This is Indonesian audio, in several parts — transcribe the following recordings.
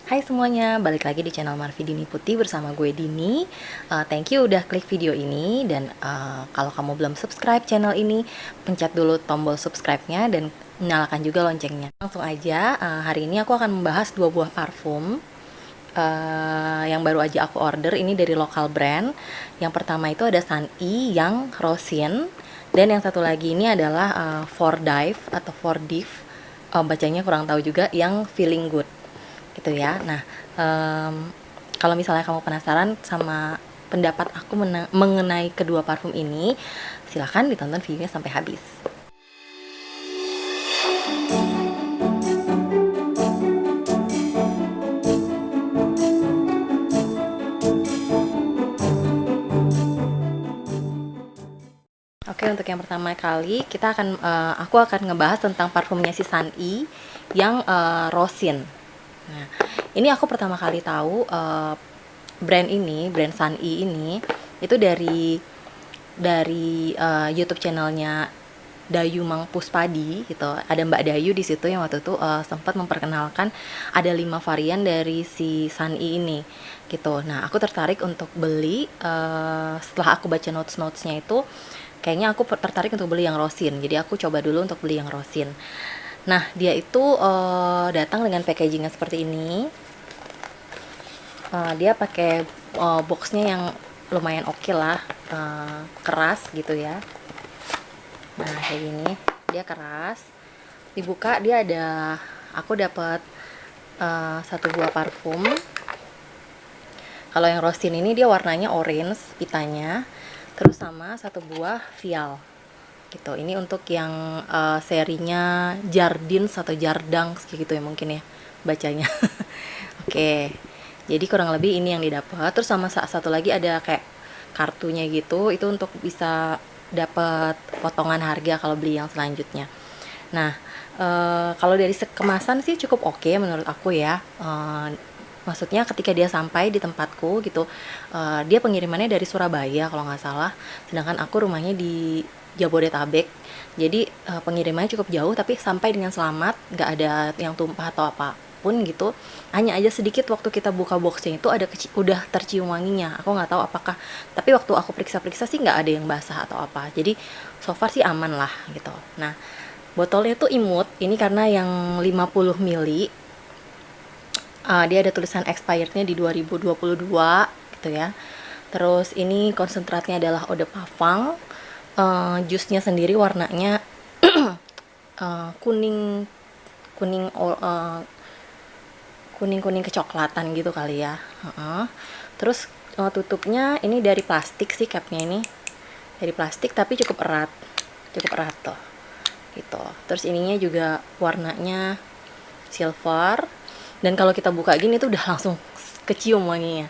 Hai semuanya, balik lagi di channel Marvi Dini Putih bersama gue Dini. Thank you udah klik video ini dan kalau kamu belum subscribe channel ini, pencet dulu tombol subscribe-nya dan nyalakan juga loncengnya. Langsung aja, hari ini aku akan membahas dua buah parfum yang baru aja aku order. Ini dari lokal brand. Yang pertama itu ada Sunny yang Rosin, dan yang satu lagi ini adalah Fordive atau Fordive, bacanya kurang tahu juga, yang Feeling Good gitu ya. Nah, kalau misalnya kamu penasaran sama pendapat aku mengenai kedua parfum ini, silahkan ditonton videonya sampai habis. Oke, untuk yang pertama kali aku akan ngebahas tentang parfumnya si Sunny yang Rosin. Nah, ini aku pertama kali tahu brand Sunny ini itu dari YouTube channelnya Dayu Mang Puspadi gitu. Ada Mbak Dayu di situ yang waktu itu sempat memperkenalkan ada 5 varian dari si Sunny ini gitu. Nah, aku tertarik untuk beli setelah aku baca notes-notesnya itu. Kayaknya aku tertarik untuk beli yang Rosin. Jadi aku coba dulu untuk beli yang Rosin. Nah, dia itu datang dengan packagingnya seperti ini. Dia pakai boxnya yang lumayan oke lah, keras gitu ya. Nah, kayak gini, dia keras. Dibuka dia aku dapat satu buah parfum. Kalau yang Rosin ini dia warnanya orange pitanya, terus sama satu buah vial gitu. Ini untuk yang serinya Jardins atau Jardang gitu ya mungkin ya bacanya. Oke, jadi kurang lebih ini yang didapat. Terus sama satu lagi ada kayak kartunya gitu, itu untuk bisa dapat potongan harga kalau beli yang selanjutnya. Nah, kalau dari kemasan sih cukup oke menurut aku ya. Maksudnya ketika dia sampai di tempatku gitu, dia pengirimannya dari Surabaya kalau nggak salah, sedangkan aku rumahnya di Jabodetabek. Jadi pengirimannya cukup jauh tapi sampai dengan selamat, nggak ada yang tumpah atau apapun gitu. Hanya aja sedikit waktu kita buka boxnya itu udah tercium wanginya. Aku nggak tahu apakah, tapi waktu aku periksa-periksa sih nggak ada yang basah atau apa. Jadi so far sih aman lah gitu. Nah, botolnya tuh imut, ini karena yang 50 ml. Dia ada tulisan expirednya di 2022 gitu ya. Terus ini konsentratnya adalah eau de parfum. Jusnya sendiri warnanya kuning kuning kuning kuning kecoklatan gitu kali ya. Terus tutupnya ini dari plastik sih, capnya ini dari plastik tapi cukup erat tuh gitu. Terus ininya juga warnanya silver, dan kalau kita buka gini tuh udah langsung kecium wanginya.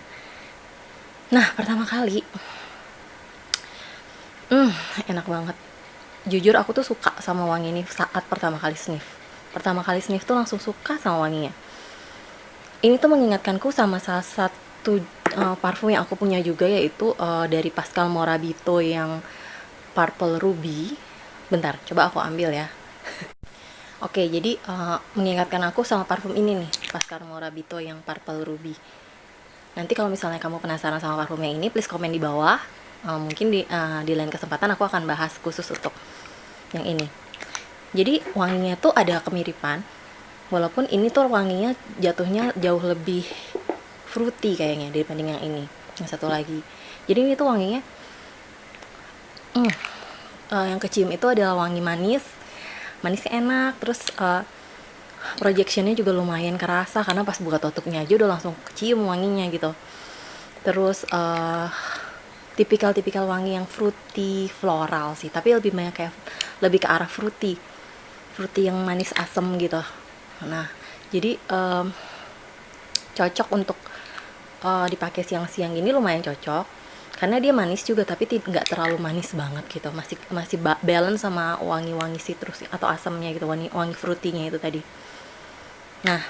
Nah, pertama kali enak banget. Jujur aku tuh suka sama wangi ini saat pertama kali sniff tuh langsung suka sama wanginya. Ini tuh mengingatkanku sama salah satu parfum yang aku punya juga, yaitu dari Pascal Morabito yang Purple Ruby. Bentar, coba aku ambil ya. Oke, jadi mengingatkan aku sama parfum ini nih, Pascal Morabito yang Purple Ruby. Nanti kalau misalnya kamu penasaran sama parfumnya ini, please komen di bawah. Mungkin di lain kesempatan aku akan bahas khusus untuk yang ini. Jadi wanginya tuh ada kemiripan, walaupun ini tuh wanginya jatuhnya jauh lebih fruity kayaknya dibanding yang ini, yang satu lagi. Jadi ini tuh wanginya yang kecium itu adalah wangi manisnya enak. Terus projectionnya juga lumayan kerasa karena pas buka tutupnya aja udah langsung kecium wanginya gitu. Terus tipikal wangi yang fruity floral sih, tapi lebih banyak kayak lebih ke arah fruity yang manis asem gitu. Nah, jadi cocok untuk dipakai siang-siang gini, lumayan cocok karena dia manis juga tapi nggak terlalu manis banget gitu, masih balance sama wangi-wangi citrus atau asamnya gitu, wangi fruity-nya itu tadi. Nah,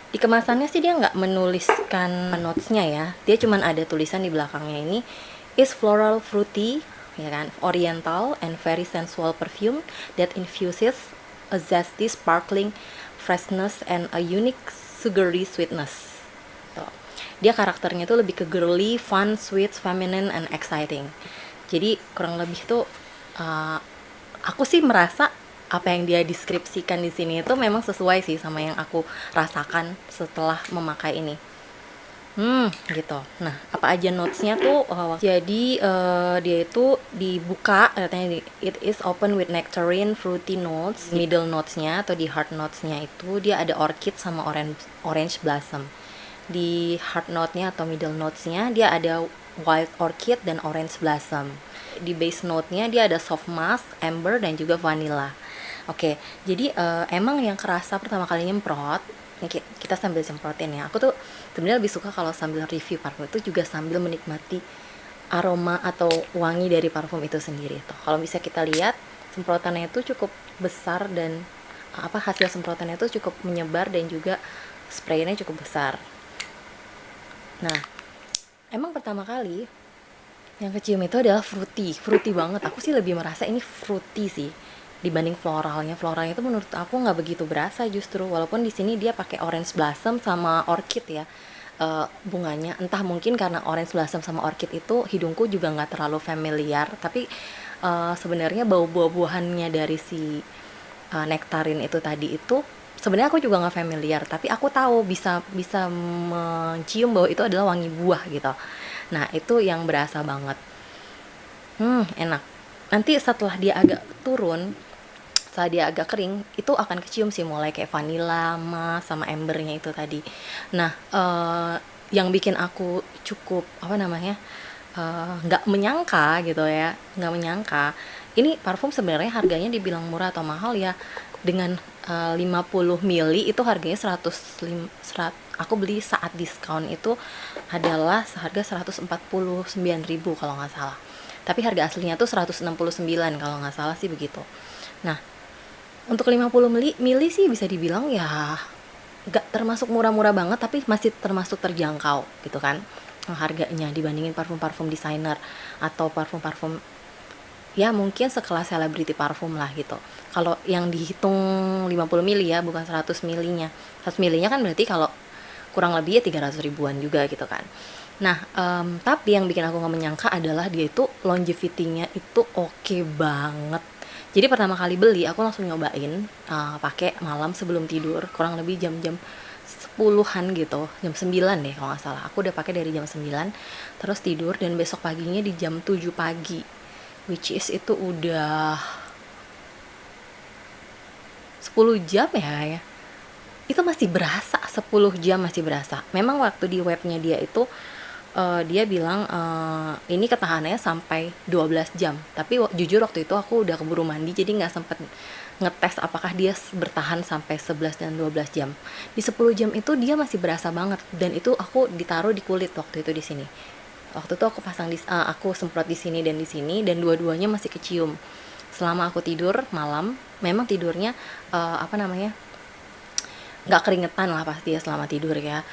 di kemasannya sih dia nggak menuliskan notes-nya ya, dia cuman ada tulisan di belakangnya ini, is floral fruity ya kan, oriental and very sensual perfume that infuses a zesty sparkling freshness and a unique sugary sweetness. Tuh. Dia karakternya tuh lebih ke girly, fun, sweet, feminine, and exciting. Jadi kurang lebih tuh aku sih merasa apa yang dia deskripsikan di sini itu memang sesuai sih sama yang aku rasakan setelah memakai ini. Gitu. Nah, apa aja notesnya tuh? Jadi dia itu dibuka, katanya it is open with nectarine, fruity notes. Middle notesnya atau di heart notesnya itu dia ada orchid sama orange blossom. Di heart note-nya atau middle notesnya dia ada wild orchid dan orange blossom. Di base note-nya dia ada soft musk, amber, dan juga vanilla. Oke, jadi emang yang kerasa pertama kali nyemprot, kita sambil semprotin ya. Aku tuh sebenarnya lebih suka kalau sambil review parfum itu juga sambil menikmati aroma atau wangi dari parfum itu sendiri. Tuh, kalau bisa kita lihat semprotannya itu cukup besar dan hasil semprotannya itu cukup menyebar dan juga spraynya cukup besar. Nah, emang pertama kali yang kecium itu adalah fruity banget. Aku sih lebih merasa ini fruity sih dibanding floralnya. Floralnya itu menurut aku nggak begitu berasa justru, walaupun di sini dia pakai orange blossom sama orchid ya. Bunganya entah mungkin karena orange blossom sama orchid itu hidungku juga nggak terlalu familiar, tapi sebenarnya bau buah-buahannya dari si nektarin itu tadi itu sebenarnya aku juga nggak familiar, tapi aku tahu bisa mencium bahwa itu adalah wangi buah gitu. Nah itu yang berasa banget. Enak. Nanti setelah dia agak turun, setelah dia agak kering, itu akan kecium sih mulai kayak vanilla, musk, sama embernya itu tadi. Nah, yang bikin aku cukup nggak menyangka gitu ya, nggak menyangka. Ini parfum sebenarnya harganya dibilang murah atau mahal ya, dengan 50 mili itu harganya 100, aku beli saat diskon itu adalah seharga 149.000 kalau nggak salah. Tapi harga aslinya tuh 169 kalau nggak salah sih begitu. Nah, untuk 50 mili sih bisa dibilang ya nggak termasuk murah-murah banget, tapi masih termasuk terjangkau gitu kan harganya dibandingin parfum-parfum desainer atau parfum-parfum ya mungkin sekelas selebriti parfum lah gitu. Kalau yang dihitung 50 mili ya, bukan 100 milinya. 100 milinya kan berarti kalau kurang lebih ya 300 ribuan juga gitu kan. Nah, tapi yang bikin aku gak menyangka adalah dia itu longevity-nya itu oke banget. Jadi pertama kali beli aku langsung nyobain pakai malam sebelum tidur, kurang lebih jam-jam 10-an gitu, jam 9 deh kalau nggak salah. Aku udah pakai dari jam 9 terus tidur, dan besok paginya di jam 7 pagi, which is itu udah 10 jam ya. Itu masih berasa, 10 jam masih berasa. Memang waktu di webnya dia itu dia bilang ini ketahanannya sampai 12 jam. Tapi jujur waktu itu aku udah keburu mandi, jadi nggak sempet ngetes apakah dia bertahan sampai 11 dan 12 jam. Di 10 jam itu dia masih berasa banget, dan itu aku ditaruh di kulit waktu itu di sini. Waktu itu aku pasang aku semprot di sini dan dua-duanya masih kecium. Selama aku tidur malam, memang tidurnya nggak keringetan lah pasti ya selama tidur ya.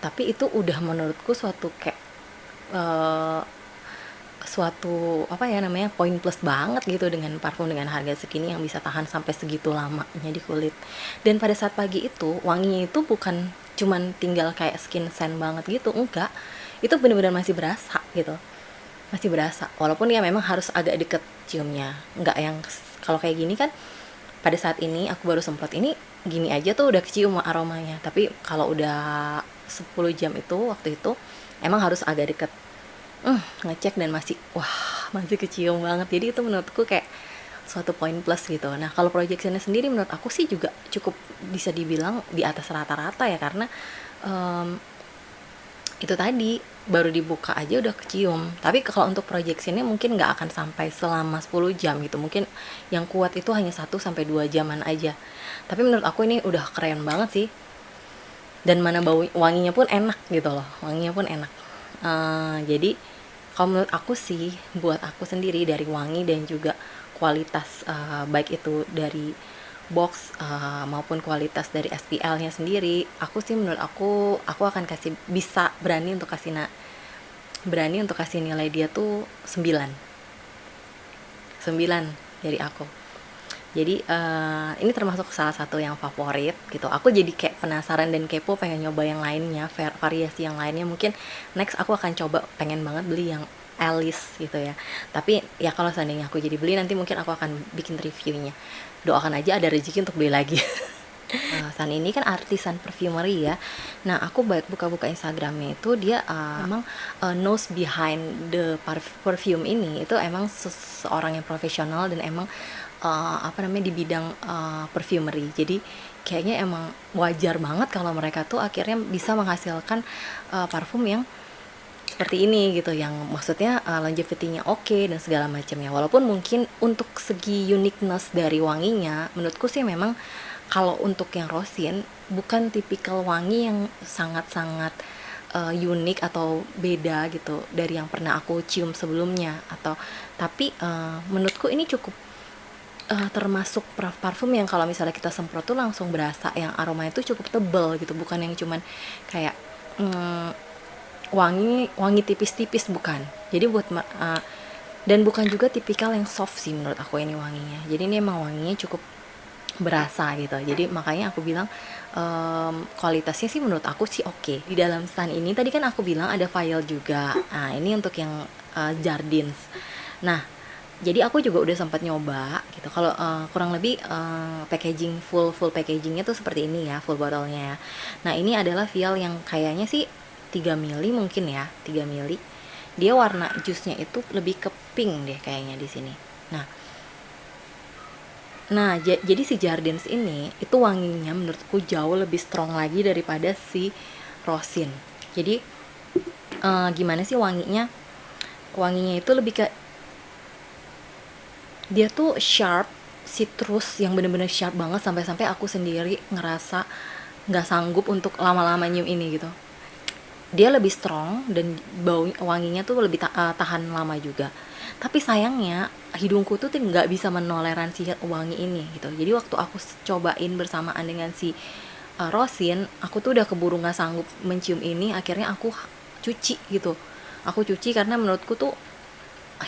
Tapi itu udah menurutku suatu kayak poin plus banget gitu dengan parfum dengan harga segini yang bisa tahan sampai segitu lamanya di kulit. Dan pada saat pagi itu wanginya itu bukan cuman tinggal kayak skin scent banget gitu, enggak, itu benar-benar masih berasa gitu, masih berasa, walaupun ya memang harus agak deket ciumnya, enggak yang kalau kayak gini kan pada saat ini aku baru semprot ini gini aja tuh udah kecium aromanya. Tapi kalau udah 10 jam itu waktu itu emang harus agak deket ngecek, dan masih kecium banget. Jadi itu menurutku kayak suatu poin plus gitu. Nah kalau projectionnya sendiri menurut aku sih juga cukup bisa dibilang di atas rata-rata ya, karena itu tadi baru dibuka aja udah kecium. Tapi kalau untuk projectionnya mungkin nggak akan sampai selama 10 jam gitu, mungkin yang kuat itu hanya 1-2 jaman aja. Tapi menurut aku ini udah keren banget sih, dan mana bau wanginya pun enak gitu loh, wanginya pun enak. Jadi kalau menurut aku sih, buat aku sendiri dari wangi dan juga kualitas baik itu dari box maupun kualitas dari SPL-nya sendiri, menurut aku akan berani untuk kasih nilai dia tuh 9 dari aku. Jadi ini termasuk salah satu yang favorit gitu. Aku jadi kayak penasaran dan kepo pengen nyoba yang lainnya, variasi yang lainnya. Mungkin next aku akan coba, pengen banget beli yang Alice gitu ya. Tapi ya kalau seandainya aku jadi beli, nanti mungkin aku akan bikin reviewnya. Doakan aja ada rezeki untuk beli lagi. San ini kan artisan perfumery ya. Nah, aku buka-buka Instagramnya itu dia emang knows behind the perfume ini itu emang seseorang yang profesional dan emang apa namanya di bidang perfumery. Jadi kayaknya emang wajar banget kalau mereka tuh akhirnya bisa menghasilkan parfum yang seperti ini gitu, yang maksudnya longevity-nya oke dan segala macamnya. Walaupun mungkin untuk segi uniqueness dari wanginya, menurutku sih memang kalau untuk yang Rosin bukan tipikal wangi yang sangat-sangat unik atau beda gitu dari yang pernah aku cium sebelumnya, atau tapi menurutku ini cukup termasuk parfum yang kalau misalnya kita semprot tuh langsung berasa yang aromanya itu cukup tebal gitu, bukan yang cuman kayak wangi tipis-tipis, bukan. Jadi dan bukan juga tipikal yang soft sih menurut aku ini wanginya. Jadi ini emang wanginya cukup berasa gitu. Jadi makanya aku bilang kualitasnya sih menurut aku sih oke. Di dalam stand ini tadi kan aku bilang ada vial juga. Nah, ini untuk yang Jardins. Nah, jadi aku juga udah sempat nyoba gitu. Kalau kurang lebih packaging full packagingnya tuh seperti ini ya, full botolnya ya. Nah, ini adalah vial yang kayaknya sih 3 mili mungkin ya, 3 mili. Dia warna jusnya itu lebih ke pink deh kayaknya di sini. Nah, jadi si Jardins ini itu wanginya menurutku jauh lebih strong lagi daripada si Rosin. Jadi gimana sih wanginya? Wanginya itu lebih ke, dia tuh sharp, citrus yang bener-bener sharp banget, sampai-sampai aku sendiri ngerasa nggak sanggup untuk lama-lama nyium ini gitu. Dia lebih strong dan wanginya tuh lebih tahan lama juga. Tapi sayangnya hidungku tuh nggak bisa menoleransi wangi ini gitu. Jadi waktu aku cobain bersamaan dengan si Rosin, aku tuh udah keburu nggak sanggup mencium ini. Akhirnya aku cuci gitu. Aku cuci karena menurutku tuh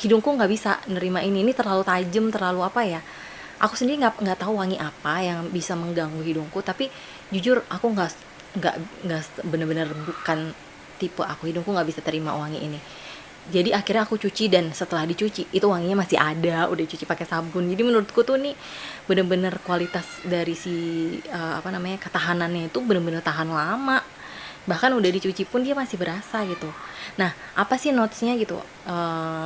hidungku nggak bisa nerima ini terlalu tajam, terlalu apa ya. Aku sendiri nggak tahu wangi apa yang bisa mengganggu hidungku, tapi jujur aku nggak bener-bener bukan tipe aku, hidungku nggak bisa terima wangi ini. Jadi akhirnya aku cuci, dan setelah dicuci itu wanginya masih ada, udah cuci pakai sabun. Jadi menurutku tuh nih bener-bener kualitas dari si apa namanya ketahanannya itu bener-bener tahan lama, bahkan udah dicuci pun dia masih berasa gitu. Nah, apa sih notesnya gitu?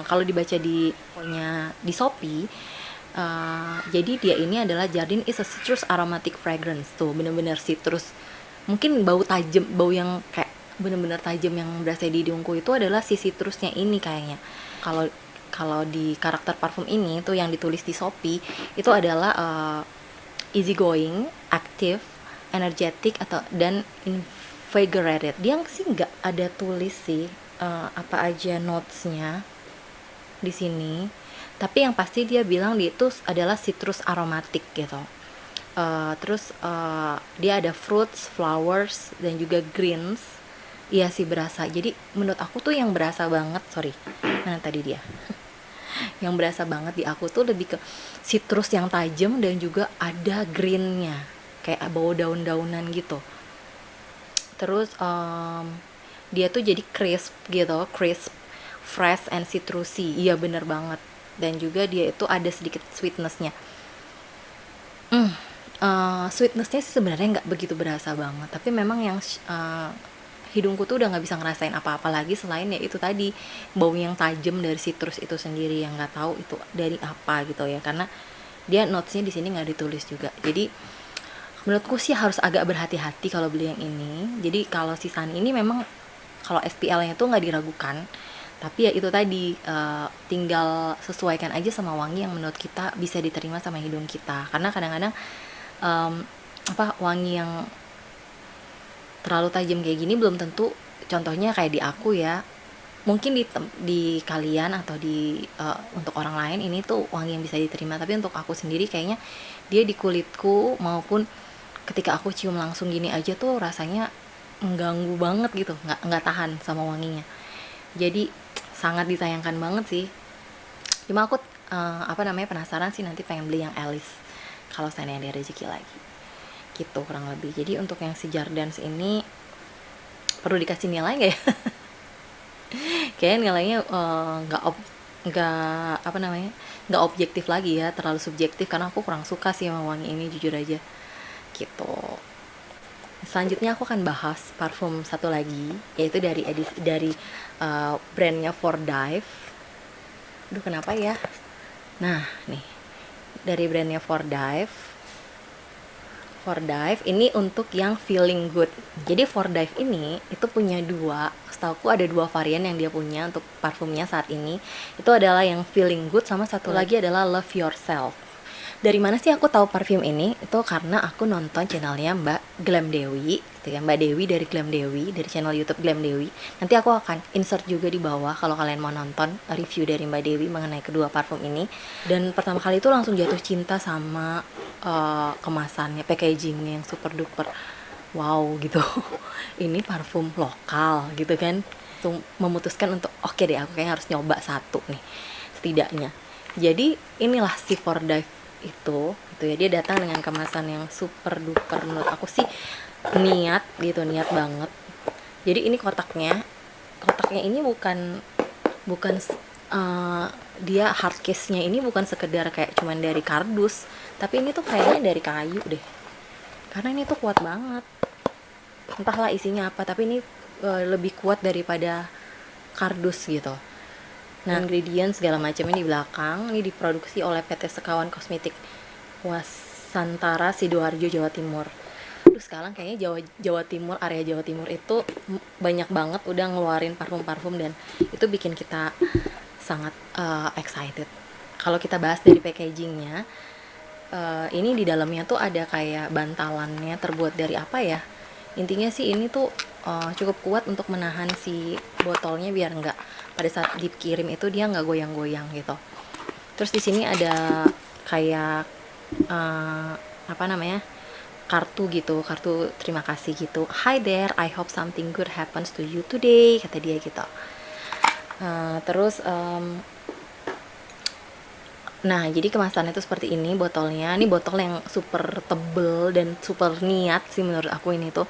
Kalau dibaca di pokoknya di Shopee, jadi dia ini adalah Jardin is a citrus aromatic fragrance, tuh bener-bener citrus. Mungkin bau tajam, bau yang kayak bener-bener tajam yang berasa di hidungku itu adalah si citrusnya ini kayaknya. Kalau kalau di karakter parfum ini tuh yang ditulis di Shopee itu adalah easygoing, active, energetic atau dan invigorated. Dia sih nggak ada tulis sih apa aja notesnya di sini. Tapi yang pasti dia bilang dia itu adalah citrus aromatik gitu. Terus dia ada fruits, flowers, dan juga greens. Iya sih berasa. Jadi menurut aku tuh yang berasa banget, sorry, mana tadi dia? Yang berasa banget di aku tuh lebih ke citrus yang tajam dan juga ada greennya, kayak bau daun-daunan gitu. Terus dia tuh jadi crisp gitu, crisp, fresh and citrusy. Iya bener banget. Dan juga dia itu ada sedikit sweetnessnya. Sweetnessnya sih sebenarnya nggak begitu berasa banget, tapi memang yang hidungku tuh udah nggak bisa ngerasain apa-apa lagi selain ya itu tadi bau yang tajam dari citrus itu sendiri, yang nggak tahu itu dari apa gitu ya, karena dia notesnya di sini nggak ditulis juga. Jadi menurutku sih harus agak berhati-hati kalau beli yang ini. Jadi kalau si Sun ini memang kalau SPL-nya tuh nggak diragukan, tapi ya itu tadi tinggal sesuaikan aja sama wangi yang menurut kita bisa diterima sama hidung kita, karena kadang-kadang wangi yang terlalu tajam kayak gini belum tentu, contohnya kayak di aku ya, mungkin di kalian atau di untuk orang lain ini tuh wangi yang bisa diterima, tapi untuk aku sendiri kayaknya dia di kulitku maupun ketika aku cium langsung gini aja tuh rasanya mengganggu banget gitu, nggak tahan sama wanginya. Jadi sangat disayangkan banget sih. Cuma aku penasaran sih, nanti pengen beli yang Alice. kalau saya ada rezeki lagi, gitu kurang lebih. Jadi untuk yang si Jardins ini perlu dikasih nilai nggak ya? Kayaknya nilainya nggak apa namanya, nggak objektif lagi ya, terlalu subjektif, karena aku kurang suka sih sama wangi ini, jujur aja gitu. Selanjutnya aku akan bahas parfum satu lagi, yaitu dari brandnya For Dive. Aduh kenapa ya. Nah nih, dari brandnya For Dive ini untuk yang feeling good. Jadi For Dive ini itu punya dua, setauku ada dua varian yang dia punya untuk parfumnya saat ini. Itu adalah yang feeling good, sama satu lagi adalah Love Yourself. Dari mana sih aku tahu parfum ini? Itu karena aku nonton channelnya Mbak Glam Dewi, gitu ya, Mbak Dewi dari Glam Dewi, dari channel YouTube Glam Dewi. Nanti aku akan insert juga di bawah kalau kalian mau nonton review dari Mbak Dewi mengenai kedua parfum ini. Dan pertama kali itu langsung jatuh cinta sama kemasannya, packagingnya yang super duper wow gitu. Ini parfum lokal gitu kan. Langsung memutuskan untuk oke deh, aku kayaknya harus nyoba satu nih setidaknya. Jadi inilah si For Dive itu ya, dia datang dengan kemasan yang super duper, menurut aku sih niat banget. Jadi ini kotaknya ini bukan dia hard case-nya ini bukan sekedar kayak cuman dari kardus, tapi ini tuh kayaknya dari kayu deh, karena ini tuh kuat banget. Entahlah isinya apa, tapi ini lebih kuat daripada kardus gitu. Nah, ingredient segala macamnya di belakang. Ini diproduksi oleh PT Sekawan Kosmetik Wasantara, Sidoarjo, Jawa Timur. Terus sekarang kayaknya Jawa Timur, area Jawa Timur itu banyak banget udah ngeluarin parfum-parfum, dan itu bikin kita sangat excited. Kalau kita bahas dari packagingnya, ini di dalamnya tuh ada kayak bantalannya, terbuat dari apa ya? Intinya sih ini tuh cukup kuat untuk menahan si botolnya biar nggak, pada saat dikirim itu dia nggak goyang-goyang gitu. Terus di sini ada kayak apa namanya, kartu terima kasih gitu. Hi there, I hope something good happens to you today, kata dia gitu. Terus nah jadi kemasannya itu seperti ini botolnya. Ini botol yang super tebel dan super niat sih menurut aku. Ini tuh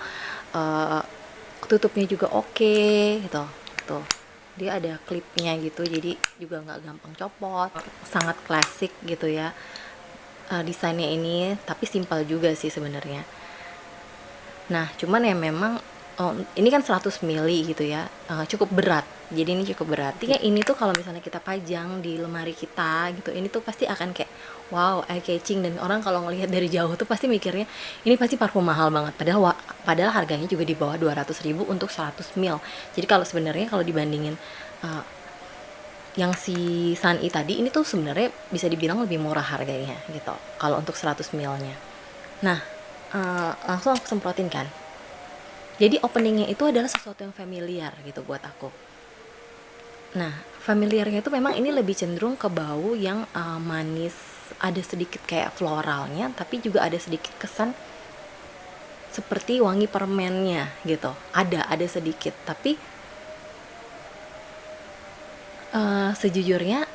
tutupnya juga oke gitu. Tuh dia ada klipnya gitu, jadi juga nggak gampang copot, sangat klasik gitu ya desainnya ini, tapi simpel juga sih sebenarnya. Nah cuman ya memang ini kan 100 ml gitu ya, cukup berat. Jadi ini cukup berat. Artinya ini tuh kalau misalnya kita pajang di lemari kita gitu, ini tuh pasti akan kayak wow, eye catching, dan orang kalau ngelihat dari jauh tuh pasti mikirnya ini pasti parfum mahal banget. Padahal harganya juga di bawah 200.000 untuk 100 ml. Jadi kalau sebenarnya kalau dibandingin yang si Sunny tadi, ini tuh sebenarnya bisa dibilang lebih murah harganya gitu kalau untuk 100 ml-nya. Nah, langsung aku semprotin kan. Jadi openingnya itu adalah sesuatu yang familiar gitu buat aku. Nah, familiarnya itu memang ini lebih cenderung ke bau yang manis, ada sedikit kayak floralnya, tapi juga ada sedikit kesan seperti wangi permennya gitu. Ada sedikit, tapi sejujurnya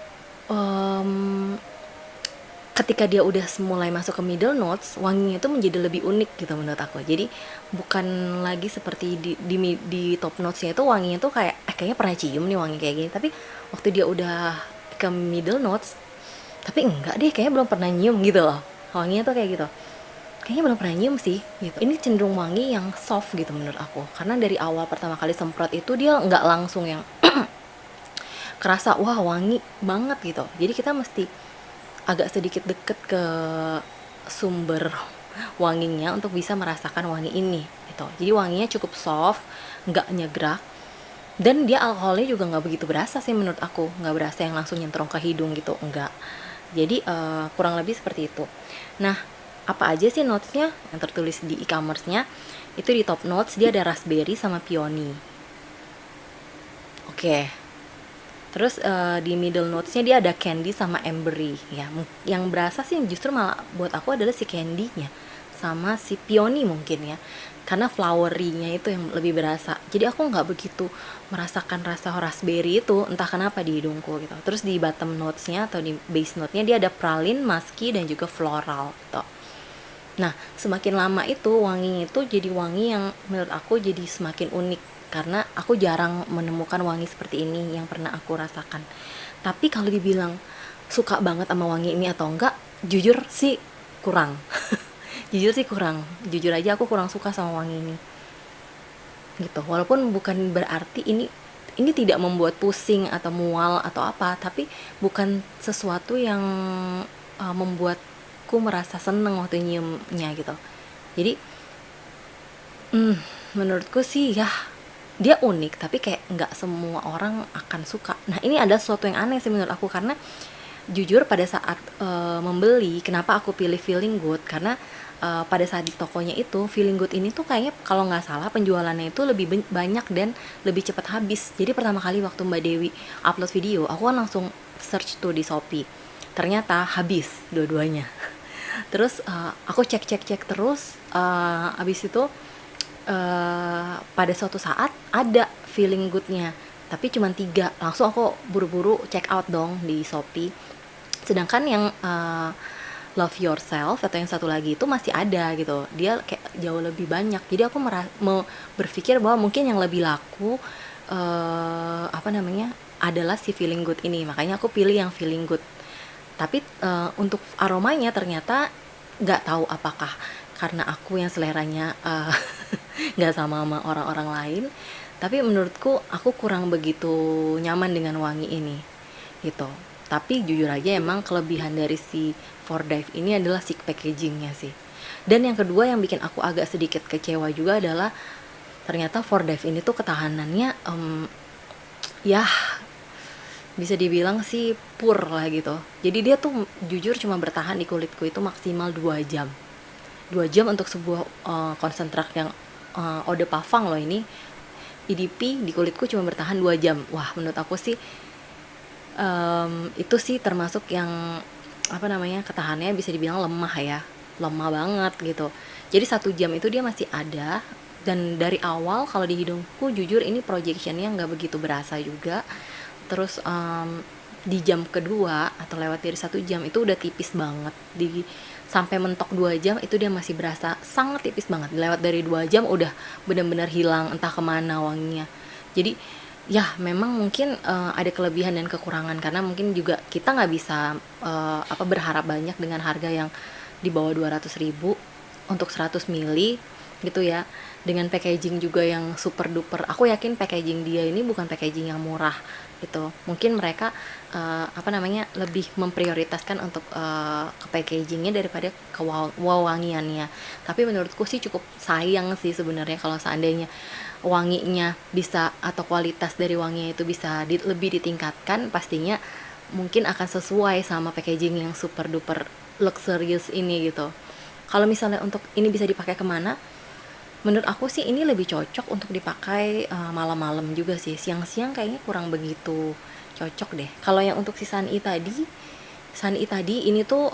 ketika dia udah mulai masuk ke middle notes, wanginya itu menjadi lebih unik gitu menurut aku. Jadi bukan lagi seperti di top notesnya itu wanginya tuh kayak kayaknya pernah cium nih wangi kayak gini, tapi waktu dia udah ke middle notes, tapi enggak deh, kayaknya belum pernah nyium gitu loh. Wanginya tuh kayak gitu, kayaknya belum pernah nyium sih gitu. Ini cenderung wangi yang soft gitu menurut aku, karena dari awal pertama kali semprot itu dia nggak langsung yang kerasa wah wangi banget gitu. Jadi kita mesti agak sedikit deket ke sumber wanginya untuk bisa merasakan wangi ini gitu. Jadi wanginya cukup soft, nggak nyegrak, dan dia alkoholnya juga nggak begitu berasa sih menurut aku. Nggak berasa yang langsung nyentrong ke hidung gitu, enggak. Jadi kurang lebih seperti itu. Nah, apa aja sih notesnya yang tertulis di e-commerce-nya? Itu di top notes dia ada raspberry sama peony. Oke. Terus di middle notes-nya dia ada candy sama ambery ya. Yang berasa sih justru malah buat aku adalah si candy-nya sama si peony mungkin ya, karena flowery-nya itu yang lebih berasa. Jadi aku nggak begitu merasakan rasa raspberry itu, entah kenapa di hidungku gitu. Terus di bottom notes-nya atau di base note-nya dia ada praline, musky, dan juga floral gitu. Nah, semakin lama itu wanginya itu jadi wangi yang menurut aku jadi semakin unik karena aku jarang menemukan wangi seperti ini yang pernah aku rasakan. Tapi kalau dibilang suka banget sama wangi ini atau enggak, jujur sih kurang. Jujur sih kurang. Jujur aja aku kurang suka sama wangi ini. Gitu. Walaupun bukan berarti ini tidak membuat pusing atau mual atau apa, tapi bukan sesuatu yang membuatku merasa seneng waktu nyiumnya gitu. Jadi menurutku sih ya dia unik, tapi kayak nggak semua orang akan suka. Nah ini ada sesuatu yang aneh sih menurut aku, karena jujur pada saat membeli, kenapa aku pilih Feeling Good, karena pada saat di tokonya itu Feeling Good ini tuh kayaknya kalau nggak salah penjualannya itu lebih banyak dan lebih cepat habis. Jadi pertama kali waktu Mbak Dewi upload video, aku kan langsung search tuh di Shopee, ternyata habis dua-duanya. Terus aku cek terus, abis itu pada suatu saat ada Feeling Good-nya, tapi cuma 3. Langsung aku buru-buru check out dong di Shopee. Sedangkan yang Love Yourself atau yang satu lagi itu masih ada gitu, dia kayak jauh lebih banyak. Jadi aku berpikir bahwa mungkin yang lebih laku adalah si Feeling Good ini, makanya aku pilih yang Feeling Good. Tapi untuk aromanya ternyata nggak tahu apakah karena aku yang seleranya nggak sama orang-orang lain, tapi menurutku aku kurang begitu nyaman dengan wangi ini gitu. Tapi jujur aja emang kelebihan dari si For Dive ini adalah si packagingnya sih. Dan yang kedua yang bikin aku agak sedikit kecewa juga adalah ternyata For Dive ini tuh ketahanannya ya bisa dibilang sih pur lah gitu. Jadi dia tuh jujur cuma bertahan di kulitku itu maksimal 2 jam. 2 jam untuk sebuah konsentrat yang eau de parfum loh ini. EDP di kulitku cuma bertahan 2 jam. Wah, menurut aku sih itu sih termasuk yang ketahanannya bisa dibilang lemah ya, lemah banget gitu. Jadi 1 jam itu dia masih ada, dan dari awal kalau di hidungku jujur ini projectionnya nggak begitu berasa juga. Terus di jam kedua atau lewat dari 1 jam itu udah tipis banget, sampai mentok 2 jam itu dia masih berasa sangat tipis banget. Lewat dari 2 jam udah benar-benar hilang entah kemana wanginya. Jadi ya memang mungkin ada kelebihan dan kekurangan, karena mungkin juga kita nggak bisa berharap banyak dengan harga yang di bawah 200.000 untuk 100 mili gitu ya, dengan packaging juga yang super duper. Aku yakin packaging dia ini bukan packaging yang murah gitu. Mungkin mereka lebih memprioritaskan untuk ke packagingnya daripada ke wangiannya. Tapi menurutku sih cukup sayang sih sebenarnya kalau seandainya wanginya bisa atau kualitas dari wanginya itu bisa lebih ditingkatkan, pastinya mungkin akan sesuai sama packaging yang super duper luxurious ini gitu. Kalau misalnya untuk ini bisa dipakai kemana, menurut aku sih ini lebih cocok untuk dipakai malam-malam juga sih. Siang-siang kayaknya kurang begitu cocok deh. Kalau yang untuk si Sunny tadi ini tuh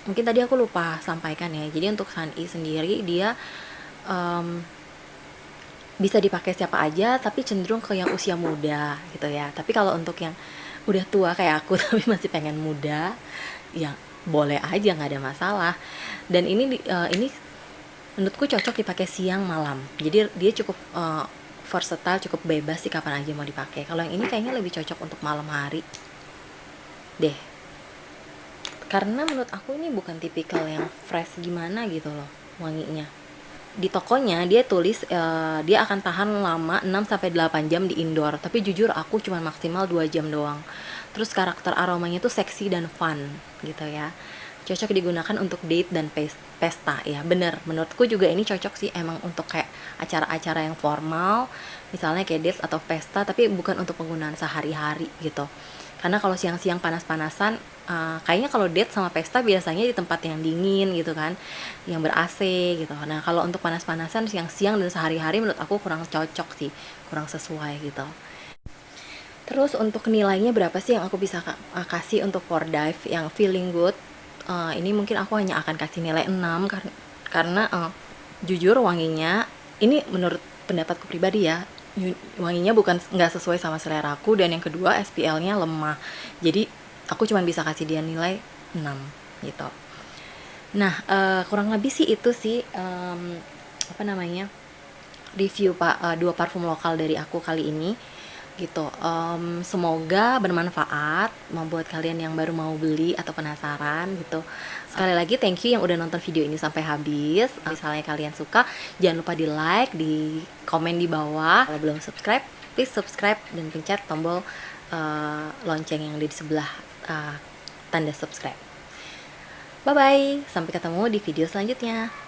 mungkin tadi aku lupa sampaikan ya. Jadi untuk Sunny sendiri dia bisa dipakai siapa aja, tapi cenderung ke yang usia muda gitu ya. Tapi kalau untuk yang udah tua kayak aku tapi masih pengen muda, ya boleh aja, nggak ada masalah. Dan ini menurutku cocok dipakai siang malam. Jadi dia cukup versatile, cukup bebas sih kapan aja mau dipakai. Kalau yang ini kayaknya lebih cocok untuk malam hari deh. Karena menurut aku ini bukan tipikal yang fresh gimana gitu loh wanginya. Di tokonya dia tulis dia akan tahan lama 6-8 jam di indoor, tapi jujur aku cuma maksimal 2 jam doang. Terus karakter aromanya tuh seksi dan fun gitu ya, cocok digunakan untuk date dan pesta ya. Bener, menurutku juga ini cocok sih emang untuk kayak acara-acara yang formal, misalnya kayak date atau pesta, tapi bukan untuk penggunaan sehari-hari gitu. Karena kalau siang-siang panas-panasan, kayaknya kalau date sama pesta biasanya di tempat yang dingin gitu kan, yang ber-AC gitu. Nah kalau untuk panas-panasan siang-siang dan sehari-hari menurut aku kurang cocok sih, kurang sesuai gitu. Terus untuk nilainya berapa sih yang aku bisa kasih untuk For Dive yang Feeling Good ini mungkin aku hanya akan kasih nilai 6 karena jujur wanginya ini menurut pendapatku pribadi ya, wanginya bukan nggak sesuai sama selera aku, dan yang kedua SPL-nya lemah. Jadi aku cuma bisa kasih dia nilai 6 gitu. Nah, kurang lebih sih itu sih apa namanya? Review dua parfum lokal dari aku kali ini gitu. Semoga bermanfaat membuat kalian yang baru mau beli atau penasaran gitu. Sekali lagi thank you yang udah nonton video ini sampai habis. Misalnya kalian suka, jangan lupa di like, di komen di bawah. Kalau belum subscribe, please subscribe dan pencet tombol lonceng yang di sebelah tanda subscribe. Bye bye, sampai ketemu di video selanjutnya.